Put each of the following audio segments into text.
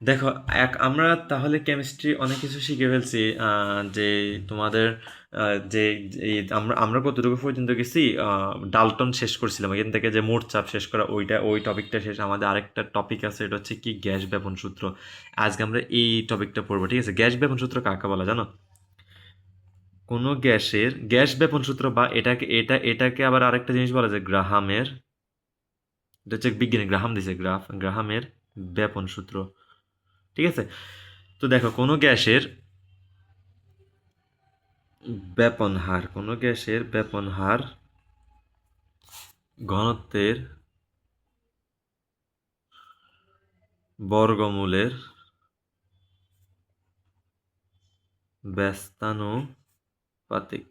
দেখো, আমরা তাহলে কেমিস্ট্রি অনেক কিছু শিখে ফেলছি। যে তোমাদের যে আমরা আমরা কতটুকু পর্যন্ত গেছি, ডাল্টন শেষ করছিলাম, এখান থেকে যে মোট চাপ শেষ করা, ওই টপিকটা শেষ। আমাদের আরেকটা টপিক আছে, এটা হচ্ছে কি গ্যাস ব্যাপন সূত্র। আজকে আমরা এই টপিকটা পড়বো, ঠিক আছে? গ্যাস ব্যাপন সূত্র কাকে বলা জানো? কোনো গ্যাসের গ্যাস ব্যাপন সূত্র, বা এটাকে আবার আরেকটা জিনিস বলা যায় গ্রাহামের। এটা হচ্ছে বিজ্ঞানী গ্রাহাম দিছে, গ্রাহামের ব্যাপন সূত্র, ঠিক আছে? তো দেখো, কোনো গ্যাসের ব্যাপন হার ঘনত্বের বর্গমূলের ব্যস্তানুপাতিক।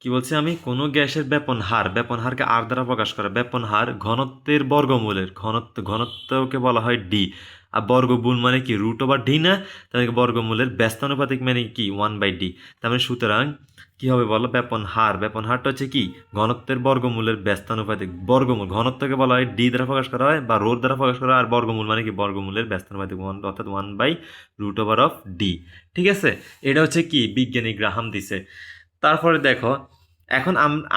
কি বলছি আমি? কোনো গ্যাসের ব্যাপন হারকে আর দ্বারা প্রকাশ করে। ব্যাপন হার ঘনত্বের বর্গমূলের ঘনত্বকে বলা হয় ডি। আর বর্গমূল মানে কি? রুট ওভার ডি না? তাহলে বর্গমূলের ব্যস্তানুপাতিক মানে কি? 1/d। তার মানে সুতরাং কি হবে বলো? ব্যাপন হারটা হচ্ছে কি? ঘনত্বের বর্গমূলের ব্যস্তানুপাতিক। বর্গমূল ঘনত্বকে বলা হয় ডি দ্বারা প্রকাশ করা হয়, বা রো দ্বারা প্রকাশ করা হয়। আর বর্গমূল মানে কি? বর্গমূলের ব্যস্তানুপাতিক, অর্থাৎ 1/√/d। ঠিক আছে? এটা হচ্ছে কি বিজ্ঞানী গ্রাহাম দিছে। তারপরে দেখো, এখন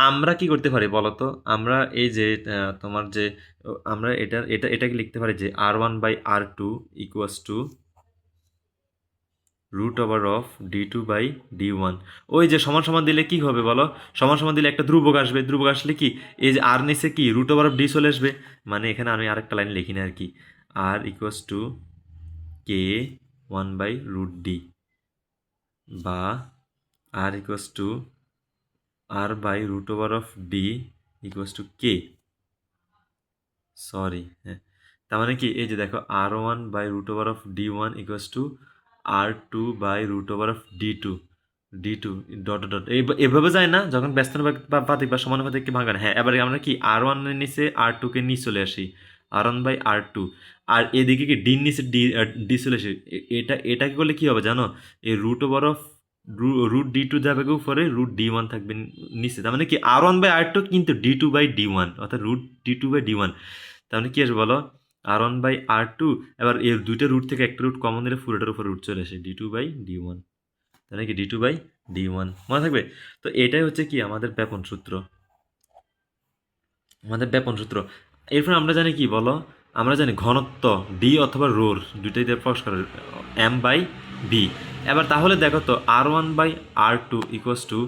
আমরা কি করতে পারি বলো তো? আমরা এই যে তোমার যে আমরা এটাকে লিখতে পারি যে R1/R2 ইকুয়াস টু √/d2/d1। ওই যে সমান সমান দিলে কি হবে বলো? সমান সমান দিলে একটা ধ্রুবক আসবে, ধ্রুবক আসলে কি এই যে আর নিচে কি √/d চলে আসবে। মানে এখানে আমি আরেকটা লাইন লিখি না আর কি, আর ইকুয়াস টু k1/√d, বা আর equals to r/√d equals to K. Sorry, হ্যাঁ। তার মানে কি এই যে দেখো, R1/√d1 equals to R2/√d2, d2 dot dot dot এভাবে যায় না যখন ব্যস্তানুপাতিক বা সমানুপাতিককে ভাঙানো। হ্যাঁ, এবারে আমরা কি R1 এর নিচে R2 কে নিয়ে চলে আসি, R1/R2। আর এদিকে কি ডির নিচে ডি চলে আসি। এটাকে করলে কি হবে জানো? এই √/√d2 যাবে উপরে, √d1 থাকবে নিচে। তার মানে কি R1/R2 কিন্তু d2/d1, অর্থাৎ √d2/d1। তার মানে কি আসবে বলো? R1/R2। এবার এর দুইটা রুট থেকে একটা রুট কমন দিলে পুরোটার উপর রুট চলে আসে, d2/d1। তাহলে কি d2/d1 মনে থাকবে? তো এটাই হচ্ছে কি আমাদের ব্যাপন সূত্র, এরপর আমরা জানি কি বলো? আমরা জানি ঘনত্ব ডি অথবা রোর দুইটাই দিয়ে প্রকাশ করে m/b। এবার তাহলে দেখো তো, R1/R2 ইকুয়াস টু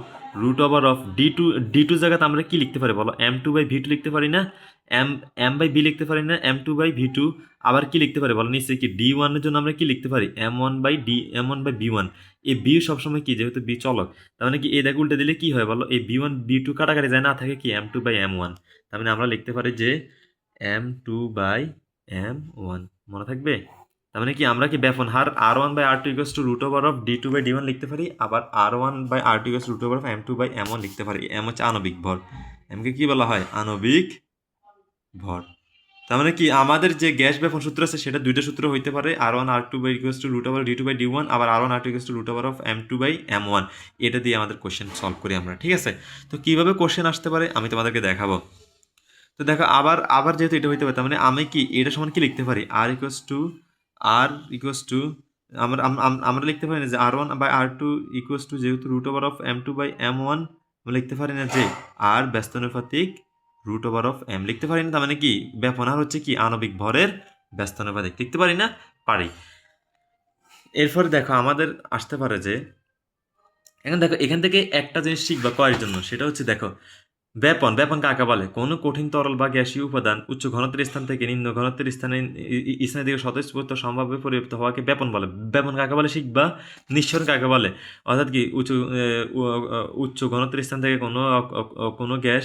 √/d2 জায়গাতে আমরা কি লিখতে পারি বলো? m2/v2 লিখতে পারি না? m/b লিখতে পারি না? m2/v2। আবার কি লিখতে পারি বলো? নিশ্চয়ই কি d1 এর জন্য আমরা কি লিখতে পারি? m1/b1। এই বি সবসময় কি, যেহেতু বি চলক, তার মানে কি এই দেখো উল্টে দিলে কি হয় বলো? এই b1 b2 কাটাকাটি যায়, না থাকে কি m2/m1। তার মানে আমরা লিখতে পারি যে m2/m1। মনে থাকবে? তার মানে কি আমরা কি ব্যাপন হার R1/R2 ইকুয়ালস টু √/d2/d1 লিখতে পারি, আবার R1/R2 ইকুয়ালস টু √m2/m1 লিখতে পারি। এম হচ্ছে আণবিক ভর। এমকে কি বলা হয়? আণবিক ভর। তার মানে কি আমাদের যে গ্যাস ব্যাপন সূত্র আছে সেটা দুইটা সূত্র হইতে পারে, R1/R2 ইকুয়ালস টু √d2/d1, আবার R1/R2 ইকুয়ালস টু √m2/m1। এটা দিয়ে আমাদের কোশ্চেন সলভ করি আমরা, ঠিক আছে? তো কিভাবে কোশ্চেন আসতে পারে আমি তোমাদেরকে দেখাবো। তো দেখো, আবার আবার যেহেতু এটা হইতে পারে, তার মানে আমি কি এটা সমান কি লিখতে পারি? আর ইকুয়াস টু আমরা আমরা লিখতে পারি না যে R1/R2 ইকুয়াস টু, যেহেতু √m2/m1, আমরা লিখতে পারি না যে আর ব্যস্তানুপাতিক √m লিখতে পারি না। তার মানে কি ব্যাপন হার হচ্ছে কি আণবিক ভরের ব্যস্তানুপাতিক, লিখতে পারি না? পারি। এরপরে দেখো আমাদের আসতে পারে যে, এখন দেখো এখান থেকে একটা জিনিস শিখবা কয়ের জন্য, সেটা হচ্ছে দেখো, ব্যাপন কাকে বলে? কোনো কঠিন তরল বা গ্যাসীয় উপাদান উচ্চ ঘনত্বের স্থান থেকে নিম্ন ঘনত্বের স্থানের দিকে স্বতঃস্ফূর্ত সম্ভাব্য পরিবর্তিত হওয়াকে ব্যাপন বলে। ব্যাপন কাকে বলে শিখবা। নিঃসরণ কাকে বলে? অর্থাৎ কি উচ্চ ঘনত্বের স্থান থেকে কোনো গ্যাস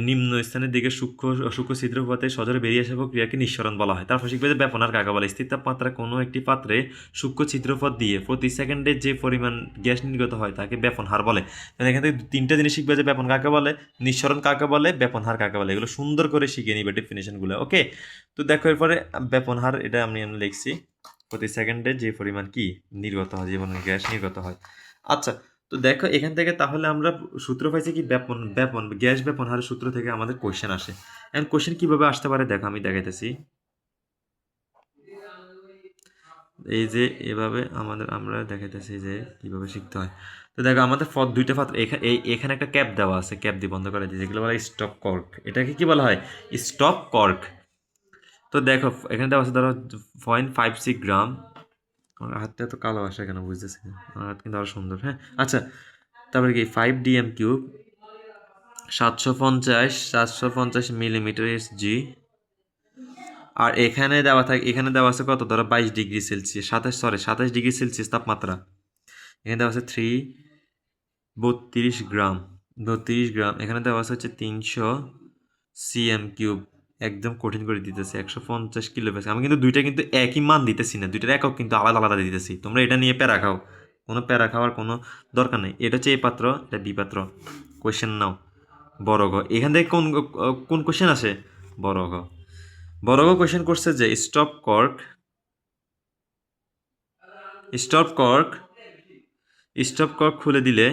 নিম্ন স্থানের দিকে সূক্ষ্ম সূক্ষ্ম ছিদ্র পথে সজোরে বেরিয়ে আসা প্রক্রিয়াকে নিঃসরণ বলা হয়। তারপর শিখবে যে ব্যাপনার কাকে বলে? স্থির তাপমাত্রায় কোনো একটি পাত্রে সূক্ষ্ম ছিদ্রপথ দিয়ে প্রতি সেকেন্ডে যে পরিমাণ গ্যাস নির্গত হয় তাকে ব্যাপন হার বলে। তাহলে এখান থেকে তিনটা জিনিস শিখবে, যে ব্যাপন কাকে বলে, নিঃসরণ কাকে বলে, ব্যাপন হার কাকে বলে। এগুলো সুন্দর করে শিখে নিবে ডেফিনেশনগুলো, ওকে? তো দেখো এরপরে ব্যাপন হার, এটা আমি লিখছি প্রতি সেকেন্ডে যে পরিমাণ কি নির্গত হয়, যে পরিমাণ গ্যাস নির্গত হয়। আচ্ছা, তো দেখো এখান থেকে তাহলে আমরা সূত্র পাইছি কি ব্যাপন ব্যাপন গ্যাস ব্যাপন হারের সূত্র থেকে আমাদের কোশ্চেন আসে। এখন কোশ্চেন কিভাবে আসতে পারে দেখো, আমি দেখাইতেছি। এই যে এভাবে আমরা দেখাইতেছি যে কিভাবে শিখতে হয়। তো দেখো আমাদের দুইটা পাত্র এখানে একটা ক্যাপ দেওয়া আছে, ক্যাপ দিয়ে বন্ধ করে দিয়েছে, এগুলো বলা হয় স্টপ কর্ক। এটাকে কি বলা হয়? Stop cork. তো দেখো এখানে দেওয়া আছে ধরো 0.56 গ্রাম। আমার হাতটা এত কালো আসে কেন বুঝতেছি না, আমার হাত কিন্তু আরো সুন্দর। হ্যাঁ আচ্ছা, তারপরে কি 5 DM কিউব, 750 মিলিমিটার জি। আর এখানে দেওয়া আছে কত, ধরো 22 ডিগ্রি সেলসিয়াস, 27 ডিগ্রি সেলসিয়াস তাপমাত্রা। এখানে দেওয়া আছে 32 গ্রাম, 32 গ্রাম। এখানে দেওয়া আছে হচ্ছে 300 cm কিউব। একদম কঠিন করে দিতেছে, 150 কিলো পেয়েছে। আমি কিন্তু দুইটা কিন্তু একই মান দিতেছি না, দুইটার একক কিন্তু আলাদা আলাদা দিতেছি। তোমরা এটা নিয়ে প্যারা খাও, কোনো প্যারা খাওয়ার কোনো দরকার নেই। এটা হচ্ছে এ পাত্র, এটা বি পাত্র। কোয়েশ্চেন নাও বড় ঘ। এখান থেকে কোন কোন কোয়েশ্চেন আসে? বড় ঘ। বড় ঘ কোয়েশ্চেন করছে যে স্টপ কর্ক খুলে দিলে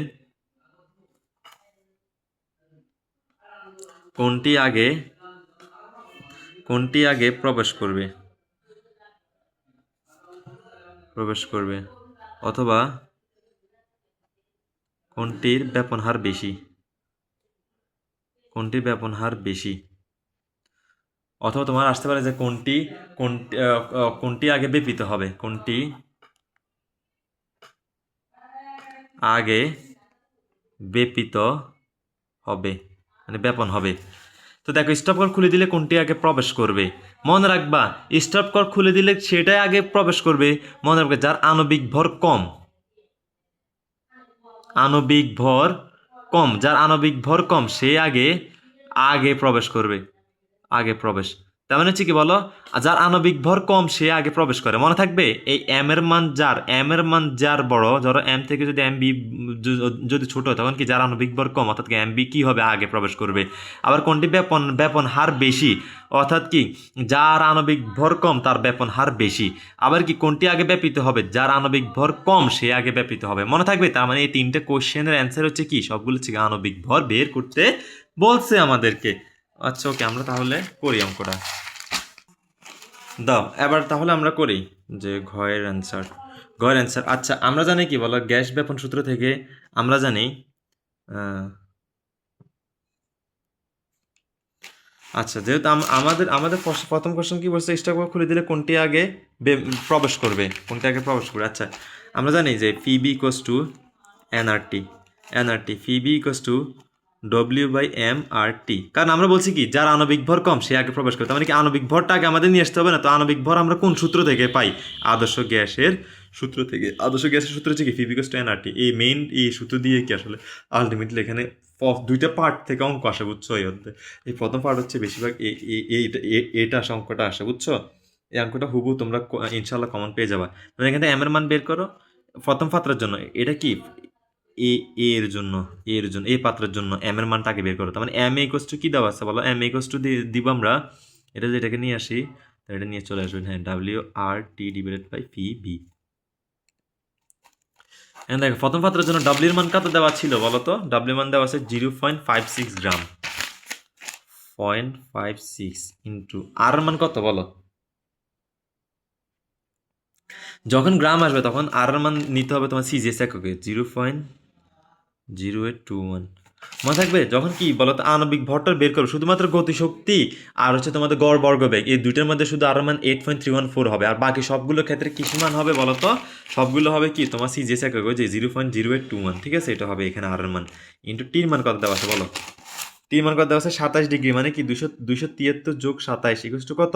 কোনটি আগে প্রবেশ করবে অথবা কোনটির ব্যাপন হার বেশি। অথবা তোমার আসতে পারে যে কোনটি আগে ব্যাপিত হবে, কোনটি আগে ব্যাপিত হবে, মানে ব্যাপন হবে। তো দেখো স্টপ কর খুলে দিলে কোনটি আগে প্রবেশ করবে, মনে রাখবা স্টপ কর খুলে দিলে সেটাই আগে প্রবেশ করবে। মনে রাখবে যার আণবিক ভর কম, যার আণবিক ভর কম সে আগে প্রবেশ করবে, প্রবেশ। তার মানে হচ্ছে কি বলো, যার আণবিক ভর কম সে আগে প্রবেশ করে। মনে থাকবে এই এম এর মান যার বড়, ধরো এম থেকে যদি এম বি যদি ছোট হয়, তখন কি যার আণবিক ভর কম অর্থাৎ কি এম বি কি হবে, আগে প্রবেশ করবে। আবার কোনটি ব্যাপন হার বেশি, অর্থাৎ কি যার আণবিক ভর কম তার ব্যাপন হার বেশি। আবার কি কোনটি আগে ব্যাপিত হবে, যার আণবিক ভর কম সে আগে ব্যাপিত হবে। মনে থাকবে। তার মানে এই তিনটে কোশ্চেনের অ্যান্সার হচ্ছে কি, সবগুলো হচ্ছে আণবিক ভর বের করতে বলছে আমাদেরকে। আচ্ছা ওকে, আমরা তাহলে করি অঙ্কটা। দাও এবার তাহলে আমরা করি যে ঘয়ের অ্যান্সার। আচ্ছা আমরা জানি কি বলো, গ্যাস ব্যাপন সূত্র থেকে আমরা জানি আচ্ছা যেহেতু আমাদের প্রথম কোশ্চেন কি বলছে, স্টক খুলে দিলে কোনটি আগে প্রবেশ করবে, আচ্ছা আমরা জানি যে Phoebe equals to nRT Phoebe equals to W/m/T। কারণ আমরা বলছি কি যার আণবিক ভর কম সে আগে প্রবেশ করে, তার মানে কি আণবিক ভরটা আগে আমাদের নিয়ে আসতে হবে না? তো আণবিক ভর আমরা কোন সূত্র থেকে পাই? আদর্শ গ্যাসের সূত্র থেকে। আদর্শ গ্যাসের সূত্র হচ্ছে কি ফিবি ইকোয়াস টু এনআরটি। এই সূত্র দিয়ে কি আসলে আলটিমেটলি এখানে দুইটা পার্ট থেকে অঙ্ক আসে, বুঝছো? এই প্রথম পার্ট হচ্ছে বেশিরভাগ এটা আসে, অঙ্কটা আসে, বুঝছো? এই অঙ্কটা হুবু তোমরা ইনশাল্লাহ কমন পেয়ে যাবা। মানে এখানে এম এর মান বের করো প্রথম পাত্রের জন্য। এটা কি এ এর জন্য এই পাত্রের জন্য এম এর মানটাকে বের করো। তার মানে এম ইকোয়াস টু কি দেওয়া আছে বলো, এম ইকোয়াস টু দিব আমরা এটা যেটাকে নিয়ে আসি, এটা নিয়ে চলে আসবেন। হ্যাঁ, WRT/PV। দেখো প্রথম পাত্রের জন্য ডাব্লিউর মান কত দেওয়া ছিল বলো তো? ডাব্লিউ মান দেওয়া আছে 0.56 গ্রাম, 0.56 ইন্টু আর মান কত বলো? যখন গ্রাম আসবে তখন আর মান নিতে হবে তোমার সিজিএস এককে, 0.0821। মনে থাকবে যখন কি বলতো আণবিক ভরটা বের করো, শুধুমাত্র গতিশক্তি আর হচ্ছে তোমাদের গড় বর্গবেগ, এই দুইটার মধ্যে শুধু আর মান 8.314 হবে। আর বাকি সবগুলোর ক্ষেত্রে কি সমান হবে বলতো? সবগুলো হবে কি তোমার সিজিএস একক, যে 0.0821। ঠিক আছে, এটা হবে এখানে আর মান ইন্টু টির মান কত দেওয়া আছে বলো? টির মান কত দেওয়া আছে 27 ডিগ্রি, মানে কি 273 যোগ 27 ইকুয়াল টু কত?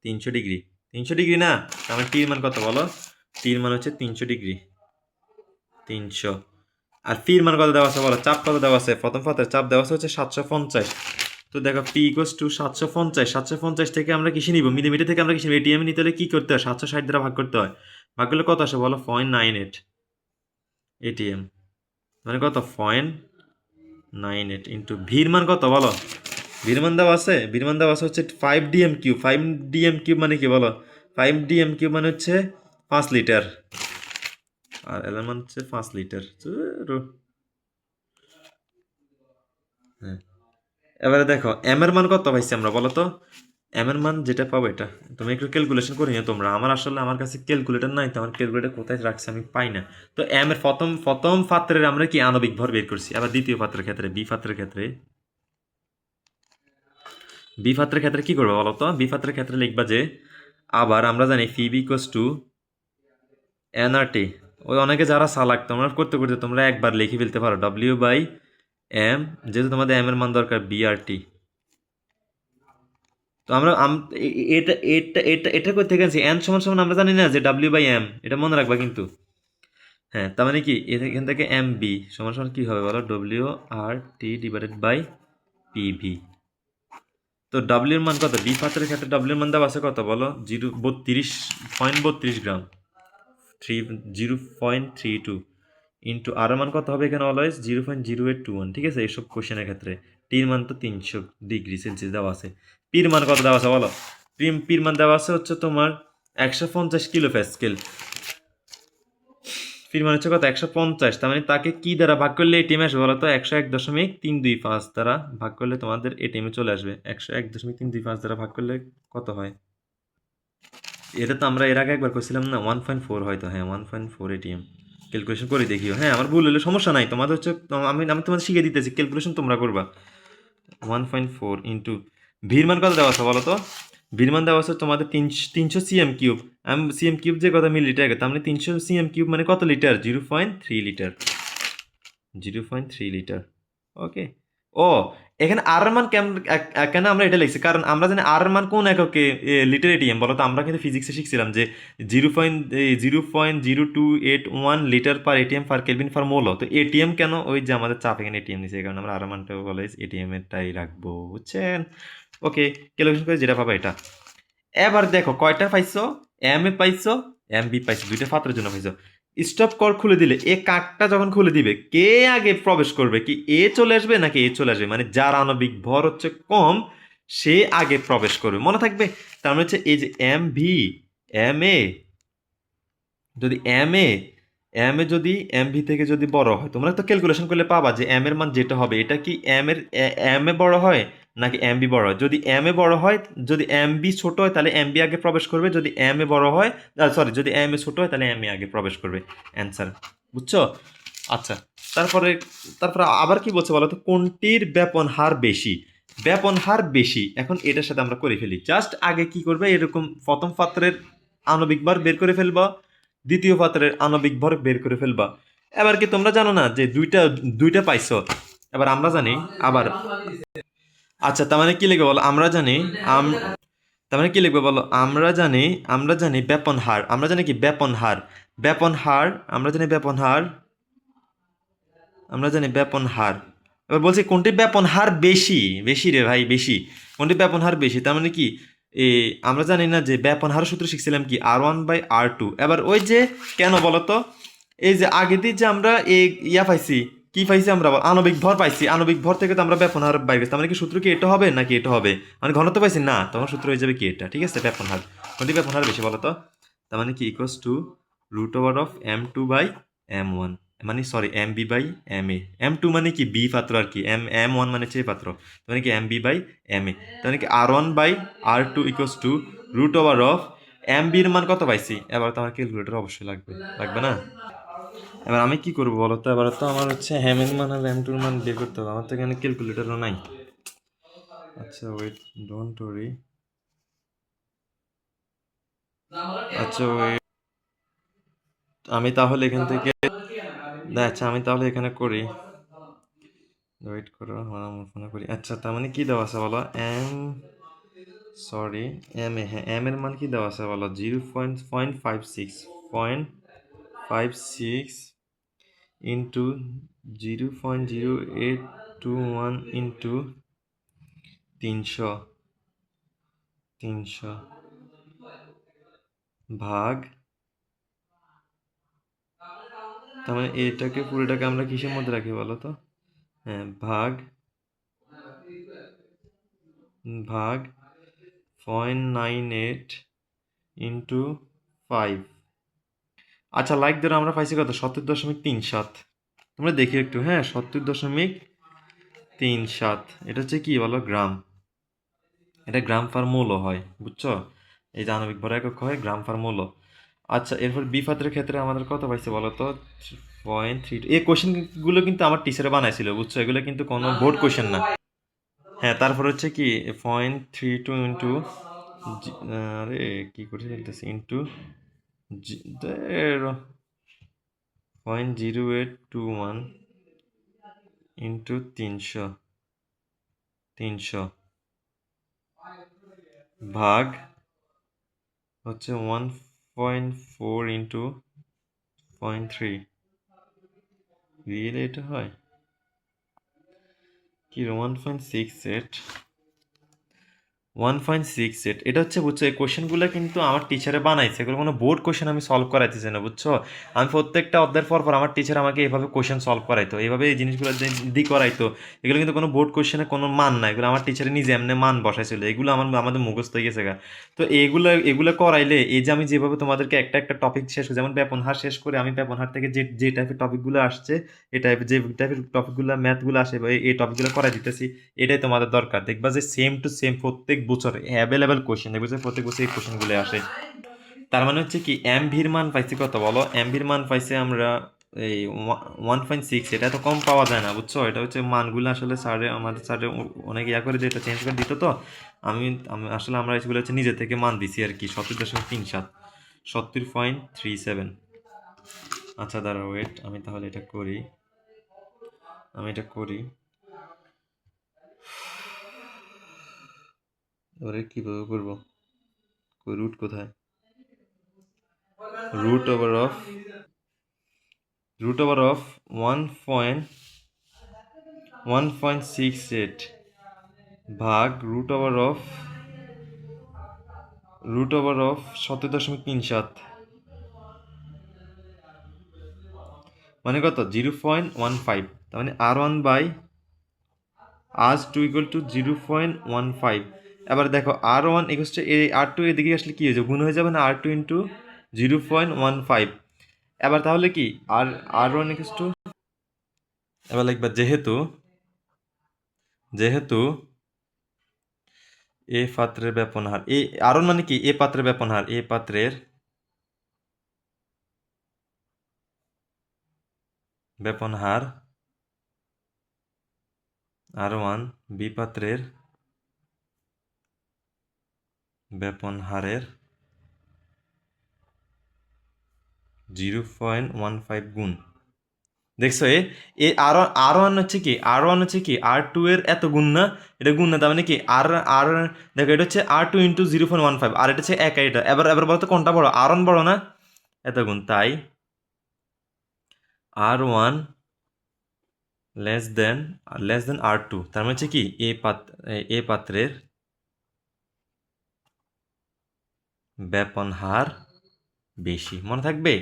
300 ডিগ্রি। 300 ডিগ্রি না? তার মানে টির মান কত বলো? টির মান হচ্ছে 300 ডিগ্রি, 300। আর ফির মান কত দেওয়া আছে বলো? চাপ কত দেওয়া আছে? প্রথম পাত্রে চাপ দেওয়া আছে হচ্ছে 750। তো দেখো পি ইকুয়ালস টু 750, 750 থেকে আমরা কিসে নিব? মিলিমিটার থেকে আমরা কিসে নিব? এটিএম নিতে হলে কি করতে হয়? 760 দ্বারা ভাগ করতে হয়। ভাগ করলে কত আসে বলো? 0.98 এটিএম, মানে কত? 0.98 ইন্টু ভির মান কত বলো? ভির মান দেওয়া আছে হচ্ছে 5 DM কিউব। 5 DM কিউব মানে কি বলো? 5 DM কিউব মানে হচ্ছে 5 লিটার, আর এল মান হচ্ছে 5 লিটার। হ্যাঁ, এবারে দেখো এম এর মান কত পাইছি আমরা বলো তো? এম এর মান যেটা পাবো এটা তুমি একটু ক্যালকুলেশন করে নিও তোমরা। আমার কাছে ক্যালকুলেটর নাই, তো আমার ক্যালকুলেটর কোথায় রাখছে আমি পাই না। তো এম এর প্রথম প্রথম পাত্রের আমরা কি আণবিক ভর বের করছি। আবার দ্বিতীয় পাত্রের ক্ষেত্রে বি পাত্রের ক্ষেত্রে কি করবো বলো তো? বি পাত্রের ক্ষেত্রে লিখবা যে আবার আমরা জানি ফিবি ইকুয়ালস টু এনআরটি। ওই অনেকে যারা চালাক তোমরা করতে করতে তোমরা একবার লিখে ফেলতে পারো ডব্লিউ বাই এম, যেহেতু তোমাদের এম এর মান দরকার বিআরটি। তো আমরা এটা এটা এটা এটা করতে গেছি এন সমান সমান আমরা জানি না যে ডাব্লিউ বাই এম, এটা মনে রাখবা কিন্তু। হ্যাঁ, তার মানে কি এখান থেকে এম বি সমান সমান কি হবে বলো? W R T divided by PV. তো ডাব্লিউর মান কত? বি পাত্রের ক্ষেত্রে ডাব্লিউর মান দেওয়া আছে কত বলো? 32.32 গ্রাম, 0.32 ইন্টু আর মান কত হবে এখানে? অলওয়েজ 0.0821। ঠিক আছে, এইসব কোশ্চেনের ক্ষেত্রে টির মান তো 300 ডিগ্রি সেলসিয়াস দেওয়া আছে। পির মান কত দেওয়া আছে বলো? পির মান দেওয়া আছে হচ্ছে তোমার 150 কিলো প্যাসকেল। পির মান হচ্ছে কত? 150। তার মানে তাকে কি দ্বারা ভাগ করলে এটিএম আসবে বলো তো? 101.325 দ্বারা ভাগ করলে তোমাদের এটিএমে চলে আসবে। 101.325 দ্বারা ভাগ করলে কত হয়? এটা তো আমরা এর আগে একবার করছিলাম না, 1.4 হয়তো। হ্যাঁ, 1.4 এটিএম। ক্যালকুলেশন করে দেখিও। হ্যাঁ, আমার ভুল হলে সমস্যা নাই, তোমাদের হচ্ছে আমি আমি তোমাদের শিখিয়ে দিতেছি, ক্যালকুলেশন তোমরা করবা। 1.4 ইন্টু ভির মান কত দেওয়া আছে বলো তো? ভির মান দেওয়া আছে তোমাদের 300 cm কিউব। আমি সিএম কিউব যে কথা মিলিলিটার, তার মানে 300 cm কিউব মানে কত লিটার? 0.3 লিটার। 0.3 লিটার। ওকে। ও, এখানে আর এর মান কেন আমরা এটা লিখছি? কারণ আমরা জানি আর এর মান কোন এককে লিটার এটিএম বলো তো? আমরা কিন্তু ফিজিক্সে শিখছিলাম যে 0.0281 litre per ATM per kelvin per mole. তো এটিএম কেন? ওই যে আমাদের চাপ এখানে এটিএম নিচ্ছে, এই কারণে আমরা আর এর মানটা বলে এটিএম এরটাই রাখবো, বুঝছেন? ওকে, ক্যালকুলেশন করে যেটা পাবা এটা। এবার দেখো কয়টা পাইছো? এম এ পাইছো, এম বি পাইছো, দুইটা পাত্রের জন্য পাইছো। স্টপ কর খুলে দিলে এ কার্ডটা যখন খুলে দিবে কে আগে প্রবেশ করবে? কি এ চলে আসবে নাকি এ চলে আসবে? মানে যার আণবিক ভর হচ্ছে কম সে আগে প্রবেশ করবে, মনে থাকবে। তার মানে হচ্ছে এই যে এম ভি এম এ, যদি এম এ যদি এম ভি থেকে যদি বড় হয়, তোমরা তো ক্যালকুলেশন করলে পাবা যে এম এর মান যেটা হবে এটা কি এম এ বড় হয় নাকি এম বি বড় হয়। যদি এম এ বড় হয়, যদি এম বি ছোট হয় তাহলে এম বি আগে প্রবেশ করবে। যদি এম এ বড় হয়, সরি, যদি এম এ ছোট হয় তাহলে এম এ আগে প্রবেশ করবে। অ্যান্সার, বুঝছো? আচ্ছা, তারপরে তারপরে আবার কি বলছে বলো তো? কোনটির ব্যাপন হার বেশি? ব্যাপন হার বেশি, এখন এটার সাথে আমরা করে ফেলি। জাস্ট আগে কি করবে, এরকম প্রথম পাত্রের আণবিক ভর বের করে ফেলবা, দ্বিতীয় পাত্রের আণবিক ভর বের করে ফেলবা। এবার কি তোমরা জানো না যে দুইটা দুইটা পাইছো? এবার আমরা জানি আবার। আচ্ছা, তার মানে কি লিখবে বলো? আমরা জানি তার মানে কি লিখবে বলো? আমরা জানি ব্যাপন হার। আমরা জানি কি ব্যাপন হার আমরা জানি ব্যাপন হার। এবার বলছি কোনটি ব্যাপন হার বেশি? বেশি রে ভাই, বেশি। কোনটি ব্যাপন হার বেশি, তার মানে কি আমরা জানি না যে ব্যাপন হার সূত্র শিখছিলাম কি R1/R2। এবার ওই যে কেন বলতো? এই যে আগে দিয়ে যে আমরা এই পাইছি, কি পাইছি আমরা? আণবিক ভর পাইছি। আণবিক ভর থেকে তো আমরা ব্যাপন হার বাইর করছি। তার মানে কি সূত্র কি এটা হবে নাকি এটা হবে? মানে ঘনত্ব পাইছি না, তখন সূত্র হয়ে যাবে কি এটা। ঠিক আছে, ব্যাপন হার। কোনটি ব্যাপন হার বেশি বলতো? তার মানে কি ইকুয়ালস টু √M2/M1, মানে সরি MB/MA। M2 মানে কি? বি পাত্র আর কি। M1 মানে হচ্ছে পাত্র, মানে কি MB/MA। তাহলে কি R1/R2 ইকুয়ালস টু √MB এর মান কত পাইছি? এবার তো আমার ক্যালকুলেটর অবশ্যই লাগবে না? এবার আমি কি করবো বলো তো? এবার তো আমার হচ্ছে এর মান আর M2 এর মান বের করতে হবে। আমার তো এখানে ক্যালকুলেটরও নাই। আচ্ছা ওয়েট, ডোন্ট ওয়ারি। আচ্ছা ওয়েট, আমি তাহলে এখান থেকে আচ্ছা আমি তাহলে এখানে করি। ওয়েট করো, আমার ফোনে করি। আচ্ছা, তার মানে কি দেওয়া আছে বলো? সরি, হ্যাঁ, এম এর মান কি দেওয়া আছে বলো? 0.56 ইন্টু 0.0821 ইন্টু 300 ভাগ, তার মানে এটাকে পুরোটাকে আমরা কিসের মধ্যে রাখি বলো তো? হ্যাঁ, ভাগ 0.98 ইন্টু 5। আচ্ছা, লাইক ধরো আমরা পাইছি কত? 70.37। তোমরা দেখি একটু। হ্যাঁ, 70.37। এটা হচ্ছে কি বলো? গ্রাম। এটা গ্রাম পার মোলও হয়, বুঝছো? এই যে আণবিক ভর একক হয় গ্রাম পার মোলও। আচ্ছা, এরপর বিপাত্রের ক্ষেত্রে আমাদের কত পাইছে বলো তো? 0.32। এই কোশ্চেনগুলো কিন্তু আমার টিচারে বানাইছিল, বুঝছো? এগুলো কিন্তু কোনো বোর্ড কোশ্চেন না। হ্যাঁ, তারপর হচ্ছে কি 0.32 ইন্টু, আরে কি করে ফেলতেছি, ইন্টু 0.0821 ইন্টু 300 ভাগ হচ্ছে 1.4 ইন্টু 0.3। রিয়েলি এটা হয় কি? 1.68 এটা হচ্ছে, বুঝছো? এই কোশ্চেনগুলো কিন্তু আমার টিচারে বানাইছে, এগুলো কোনো বোর্ড কোশ্চেন আমি সলভ করাইতেছি না, বুঝছো? আমি প্রত্যেকটা অধ্যায়ের পর পর আমার টিচার আমাকে এইভাবে কোশ্চেন সলভ করাইতো, এইভাবে এই জিনিসগুলো দি করাইতো। এগুলো কিন্তু কোনো বোর্ড কোশ্চেনে কোনো মান না, এগুলো আমার টিচারে নিজে এমনি মান বসাইছিল, এগুলো আমাদের মুখস্থ হয়ে গেছে গা। তো এগুলো করাইলে, এই যে আমি যেভাবে তোমাদেরকে একটা একটা টপিক শেষ করে, যেমন ব্যাপনহার শেষ করে আমি ব্যাপনহার থেকে যে যে টাইপের টপিকগুলো আসছে, এই টাইপের যে টাইপের টপিকগুলো ম্যাথগুলো আসে, এই টপিকগুলো করাই দিতেছি। এটাই তোমাদের দরকার, দেখবা যে সেম টু সেম প্রত্যেক বছর অ্যাভেলেবেল কোশ্চেন, দেখবে যে প্রত্যেক বছর এই কোশ্চেনগুলো আসে। তার মানে হচ্ছে কি, এম ভির মান পাইছি কত বলো? এম ভির মান পাইছে আমরা এই 1.6। এটা তো কম পাওয়া যায় না, বুঝছো? এটা হচ্ছে মানগুলো আসলে আমাদের স্যারে অনেক ইয়া করে দিয়ে এটা চেঞ্জ করে দিত। তো আমি আমি আসলে আমরা এগুলো হচ্ছে নিজে থেকে মান দিছি আর কি, 70.37, 70.37। আচ্ছা দাঁড়া, ওয়েট, আমি তাহলে এটা করি। এবারে কীভাবে করবো? রুট কোথায়? রুট ওভার অফ 1.68 ভাগ রুট ওভার অফ 70.37, মানে কত? 0.15। তার মানে R1/R2 = 0.15। এবার দেখো R1 ইকুয়াল টু R2, এদিকে আসলে কি হয়ে যাবে? গুণ হয়ে যাবে না? R2 into 0.15। এবার তাহলে কি R1 ইকুয়াল টু, এবার লিখবা যেহেতু এ পাত্রের ব্যাপনহার, R1 মানে কি? এ পাত্রের ব্যাপনহার R1, বি পাত্রের ব্যাপনহারের 0.15 গুণ। দেখছো, আর ওয়ান হচ্ছে কি? R2 এর এত গুণ না? এটা গুণ না, তার মানে কি আর আর দেখো, এটা হচ্ছে R2 ইন্টু 0.15, আর এটা হচ্ছে এক। এটা এবার এবার বলতো কোনটা বড়? R1 বড় না? এত গুণ, তাই R1 লেস দেন R2। তার মানে হচ্ছে কি এ পাত্রের ব্যাপনহার বেশি। মনে থাকবে?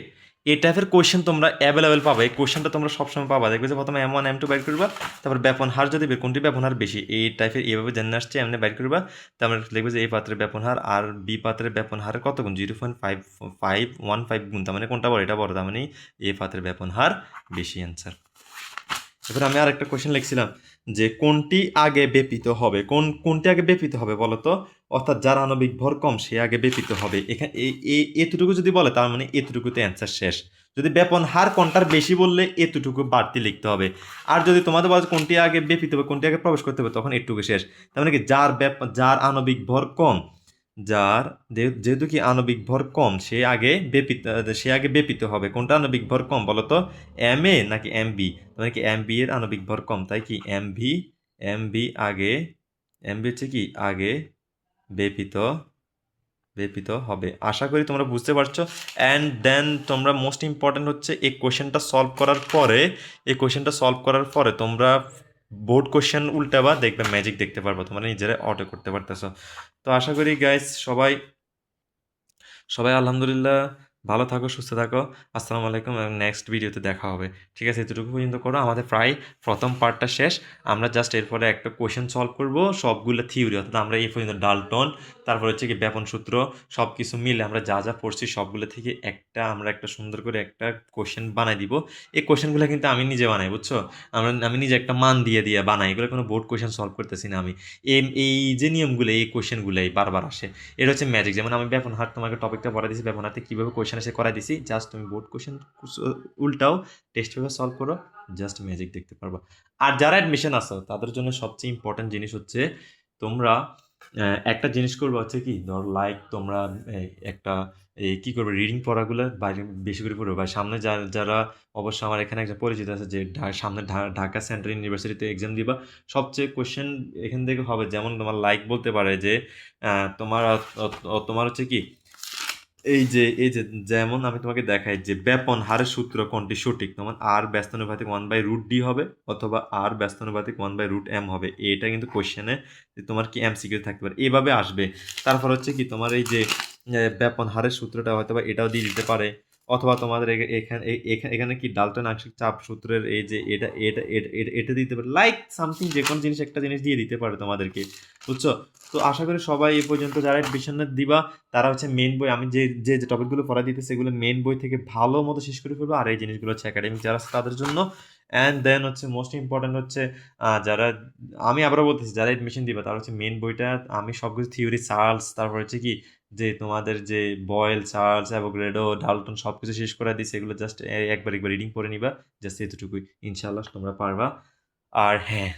এই টাইপের কোয়েশ্চেন তোমরা অ্যাভেলেবেল পাবে, এই কোয়েশ্চেনটা তোমরা সবসময় পাবা। দেখবে যে প্রথমে M1 M2 বাইর করবা, তারপর ব্যাপনহার যদি কোনটি ব্যাপনহার বেশি, এই টাইপের এইভাবে জেনে আসছে এমনি বাইর করবা। তারপরে দেখবে যে এই পাত্রের ব্যাপনহার আর বি পাত্রের ব্যাপনহারের কত গুণ? 0.5515 গুণ। তার মানে কোনটা বড়? এটা বড়, তার মানে এই পাত্রের ব্যাপনহার বেশি। অ্যান্সার। এবার আমি আর একটা কোয়েশ্চেন লিখছিলাম যে কোনটি আগে ব্যাপিত হবে? কোনটি আগে ব্যাপিত হবে বলো তো? অর্থাৎ যার আণবিক ভর কম সে আগে ব্যাপিত হবে। এখানে এতটুকু যদি বলে, তার মানে এতটুকুতে অ্যান্সার শেষ। যদি ব্যাপন হার কোনটার বেশি বললে এতটুকু বাড়তি লিখতে হবে। আর যদি তোমাদের বলে কোনটি আগে ব্যাপিত হবে, কোনটি আগে প্রবেশ করতে হবে, তখন এটুকু শেষ। তার মানে কি, যার আণবিক ভর কম, যার যেহেতু কি আণবিক ভর কম, সে আগে ব্যাপিত হবে। কোনটা আণবিক ভর কম বলো তো? এম এ নাকি এম বি? মানে কি এম বি এর আণবিক ভর কম, তাই কি এম বি আগে, এম বি হচ্ছে কি আগে ব্যাপিত হবে। আশা করি তোমরা বুঝতে পারছো। অ্যান্ড দেন তোমরা মোস্ট ইম্পর্ট্যান্ট হচ্ছে এই কোয়েশ্চেনটা সলভ করার পরে তোমরা বোর্ড কোয়েশ্চেন উল্টাবা, দেখবে ম্যাজিক দেখতে পারবো, তোমরা নিজেরা অটো করতে পারতেছো। তো আশা করি গাইস, সবাই আলহামদুলিল্লাহ ভালো থাকো, সুস্থ থাকো। আসসালামু আলাইকুম, এবং নেক্সট ভিডিওতে দেখা হবে। ঠিক আছে, এতটুকু পর্যন্ত করো। আমাদের প্রায় প্রথম পার্টটা শেষ। আমরা জাস্ট এরপরে একটা কোয়েশ্চেন সলভ করব, সবগুলো থিওরি, অর্থাৎ আমরা এই পর্যন্ত ডাল্টন, তারপর হচ্ছে কি ব্যাপন সূত্র, সব কিছু মিলে আমরা যা যা পড়ছি সবগুলো থেকে আমরা একটা সুন্দর করে একটা কোয়েশ্চেন বানাই দিব। এই কোয়েশ্চেনগুলো কিন্তু আমি নিজে বানাই, বুঝছো? আমি নিজে একটা মান দিয়ে দিয়ে বানাই, এগুলো কোনো বোর্ড কোয়েশ্চেন সলভ করতেছি না আমি। এই যে নিয়মগুলো, এই কোয়েশ্চেনগুলোই বারবার আসে। এটা হচ্ছে ম্যাজিক। যেমন আমি ব্যাপন হার তোমাকে টপিকটা পড়া দিয়েছি, ব্যাপন হাতে কীভাবে কোয়েশ্চেন এসে করাই দিছি, জাস্ট তুমি বোর্ড কোয়েশ্চেন উল্টাও, টেস্ট পেপার সলভ করো, জাস্ট ম্যাজিক দেখতে পারবা। আর যারা অ্যাডমিশন আসো তাদের জন্য সবচেয়ে ইম্পর্টেন্ট জিনিস হচ্ছে তোমরা একটা জিনিস করবে হচ্ছে কি, ধর লাইক তোমরা একটা কী করবে, রিডিং পড়াগুলো বাইরে বেশি করে পড়বে। বা সামনে যারা অবশ্য আমার এখানে একটা পরিচিত আছে যে সামনে ঢাকা সেন্ট্রাল ইউনিভার্সিটিতে এক্সাম দিবা, সবচেয়ে কোয়েশ্চেন এখান থেকে হবে। যেমন তোমার লাইক বলতে পারে যে তোমার তোমার হচ্ছে কি, এই যে যেমন আমি তোমাকে দেখাই যে ব্যাপন হারের সূত্র কোনটি সঠিক, তোমার আর ব্যস্তানুপাতিক 1/√d হবে, অথবা আর ব্যস্তানুপাতিক 1/√m হবে। এটা কিন্তু কোশ্চেনে তোমার কি এমসিকিউ থাকতে পারে, এভাবে আসবে। তারপর হচ্ছে কি, তোমার এই যে ব্যাপন হারের সূত্রটা হয়তো বা এটাও দিয়ে দিতে পারে, অথবা তোমাদের এখানে এখানে কি ডাল্টন আংশিক চাপ সূত্রের এই যে এটা দিতে পারে, লাইক সামথিং যে কোনো জিনিস একটা জিনিস দিয়ে দিতে পারে তোমাদেরকে, বুঝছো? তো আশা করি সবাই এই পর্যন্ত যারা এডমিশন দিবা তারা হচ্ছে মেন বই, আমি যে যে যে টপিকগুলো পড়া দিতেছি সেগুলো মেন বই থেকে ভালো মতো শেষ করে ফেলবো। আর এই জিনিসগুলো হচ্ছে একাডেমিক যারা আছে তাদের জন্য। অ্যান্ড দেন হচ্ছে মোস্ট ইম্পর্ট্যান্ট হচ্ছে যারা, আমি আবারও বলতেছি, যারা এডমিশন দিবে তারা হচ্ছে মেন বইটা, আমি সব কিছু থিওরি, চার্লস, তারপর হচ্ছে কি যে তোমাদের যে বয়েল, চার্লস, অ্যাভোগাড্রো, ডাল্টন সব কিছু শেষ করে দিচ্ছে, এগুলো জাস্ট একবার রিডিং করে নিবা, জাস্ট এতটুকুই, ইনশাল্লাহ তোমরা পারবা। আর হ্যাঁ,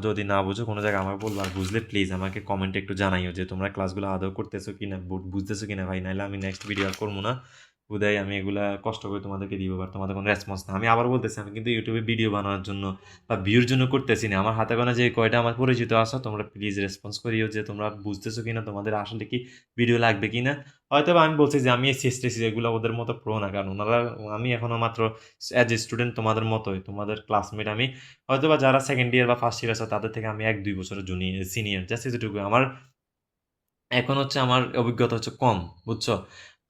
যদি না বুঝো কোনো জায়গায় আমার বলবো, আর বুঝলে প্লিজ আমাকে কমেন্টে একটু জানাইও যে তোমরা ক্লাসগুলো আদৌ করতেছো কিনা, বুঝতেছো কিনা ভাই, নাহলে আমি নেক্সট ভিডিও আর করবো না। উদয় আমি এগুলা কষ্ট করে তোমাদেরকে দিব, আর তোমাদের কোনো রেসপন্স না। আমি আবার বলতেছি, আমি কিন্তু ইউটিউবে ভিডিও বানানোর জন্য বা ভিউর জন্য করতেছি না। আমার হাতে গোনা যে কয়টা আমার পরিচিত আসো, তোমরা প্লিজ রেসপন্স করিও যে তোমরা বুঝতেছো কিনা, তোমাদের আসলে কি ভিডিও লাগবে কিনা। হয়তো বা আমি বলছি যে আমি সিএসটিসি এগুলো ওদের মতো প্রো না, কারণ ওনারা, আমি এখনও মাত্র অ্যাজ এ স্টুডেন্ট তোমাদের মতোই, তোমাদের ক্লাসমেট আমি। হয়তোবা যারা সেকেন্ড ইয়ার বা ফার্স্ট ইয়ার আছে তাদের থেকে আমি 1-2 বছরের জুনিয়র, সিনিয়র, জাস্ট এতটুকু। আমার এখন হচ্ছে আমার অভিজ্ঞতা হচ্ছে কম, বুঝছো?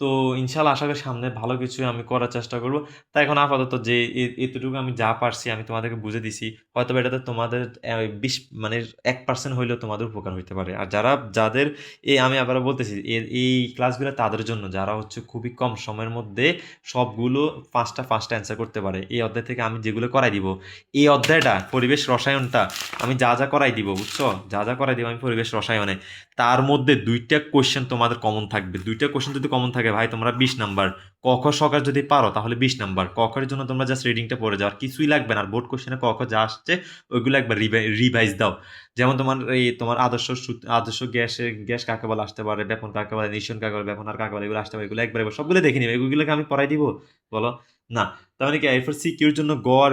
তো ইনশাল্লাহ আশা করি সামনে ভালো কিছু আমি করার চেষ্টা করব। তাই এখন আপাতত যে এতটুকু আমি যা পারছি আমি তোমাদেরকে বুঝে দিছি, হয়তো এটাতে তোমাদের 20 মানে 1% হইলেও তোমাদের উপকার হইতে পারে। আর যাদের আমি আবারও বলতেছি, এই ক্লাসগুলো তাদের জন্য যারা হচ্ছে খুবই কম সময়ের মধ্যে সবগুলো পাঁচটা অ্যান্সার করতে পারে। এই অধ্যায় থেকে আমি যেগুলো করাই দিব, এই অধ্যায়টা পরিবেশ রসায়নটা আমি যা যা করাই দিব, বুঝছো? যা যা করাই দিব আমি পরিবেশ রসায়নে, তার মধ্যে 2টা কোয়েশ্চেন তোমাদের কমন থাকবে। 2টা কোয়েশ্চেন যদি কমন থাকে ভাই, তোমরা 20 নাম্বার। ক খ সকার যদি পারো তাহলে 20 নাম্বার। ক খর জন্য তোমরা জাস্ট রিডিংটা পড়ে যাও, আর কিছুই লাগবে না। আর বোর্ড কোয়েশ্চেনে ক খ যা আসছে ওইগুলো একবার রিভাইজ দাও। যেমন তোমার আদর্শ গ্যাস কাকে বলে আসতে পারে, ব্যাপন কাকে বলে, নিঃসরণ কাকে বলে, ব্যাপন আর কাকে বলে, এগুলো আসতে পারে, এগুলো একবার সবগুলো দেখে নিবে। এগুলোকে আমি পড়াই দিব, বলো? না। তার মানে কি, এরপর সিকিউর জন্য গ আর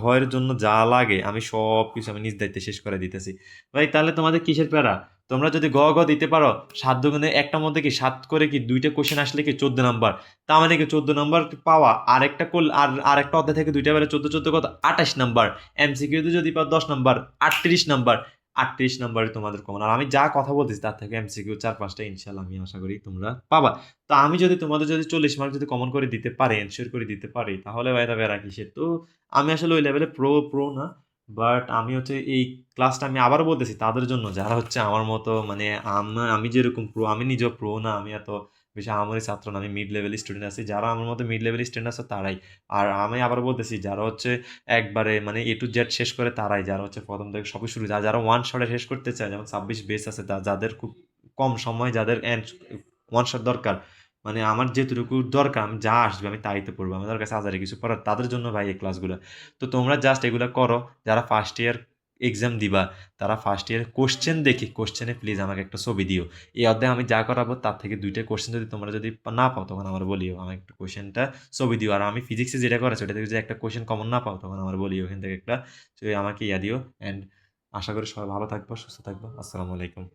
ঘ এর জন্য যা লাগে আমি সব কিছু আমি নিজ দায়িত্বে শেষ করে দিতেছি ভাই। তাহলে তোমাদের কিসের প্যারা? তোমরা যদি গ দিতে পারো, 7 দুগুণে একটার মধ্যে কি 7 করে কি 2টা কোশ্চেন আসলে কি 14 নাম্বার। তার মানে কি 14 নাম্বার পাওয়া, আর একটা আর একটা অধ্যায় থেকে 2টা বেলা 14 কত, 28 নাম্বার। এমসিকিউতে যদি পাও 10 নাম্বার, 38 নাম্বার। 38 নাম্বারে তোমাদের কমন। আর আমি যা কথা বলতেছি তার থেকে এমসিকিউ 4-5টা ইনশাল্লাহ আমি আশা করি তোমরা পাবা। তো আমি যদি তোমাদের যদি 40 মার্ক যদি কমন করে দিতে পারি, এনশিওর করে দিতে পারি, তাহলে ভাই তবে এরা কিসের। তো আমি আসলে ওই লেভেলে প্রো না। বাট আমি হচ্ছে এই ক্লাসটা আমি আবারও বলতেছি তাদের জন্য যারা হচ্ছে আমার মতো, মানে আমি যেরকম প্রো, আমি নিজেও প্রো না, আমি এত বেশি আমারই ছাত্র না, আমি মিড লেভেল স্টুডেন্ট আছি। যারা আমার মতো মিড লেভেল স্টুডেন্ট আছে তারাই। আর আমি আবার বলতেছি, যারা হচ্ছে একবারে মানে A to Z শেষ করে তারাই, যারা হচ্ছে প্রথম থেকে সবই শুরু, যারা ওয়ান শটে শেষ করতে চায়, যেমন 26 বেস আছে, যাদের খুব কম সময়, যাদের ওয়ান শট দরকার, মানে আমার যেটুকু দরকার আমি যা আসবে আমি তাইতে পড়বো, আমাদের কাছে হাজারে কিছু পড়ার, তাদের জন্য ভাই এই ক্লাসগুলো। তো তোমরা জাস্ট এগুলো করো। যারা ফার্স্ট ইয়ার এক্সাম দিবা তারা ফার্স্ট ইয়ার কোশ্চেন দেখি, কোশ্চেনে প্লিজ আমাকে একটা ছবি দিও। এই অধ্যায়ে আমি যা করাবো তার থেকে 2টা কোশ্চেন যদি তোমরা যদি না পাও তখন আমার বলিও, আমার একটা কোশ্চেনটা ছবি দিও। আর আমি ফিজিক্সে যেটা করেছি ওটা থেকে যদি একটা কোশ্চেন কমন না পাও তখন আমার বলিও, ওখান থেকে একটা আমাকে দিও। অ্যান্ড আশা করি সবাই ভালো থাকবো, সুস্থ থাকবো। আসসালামু আলাইকুম।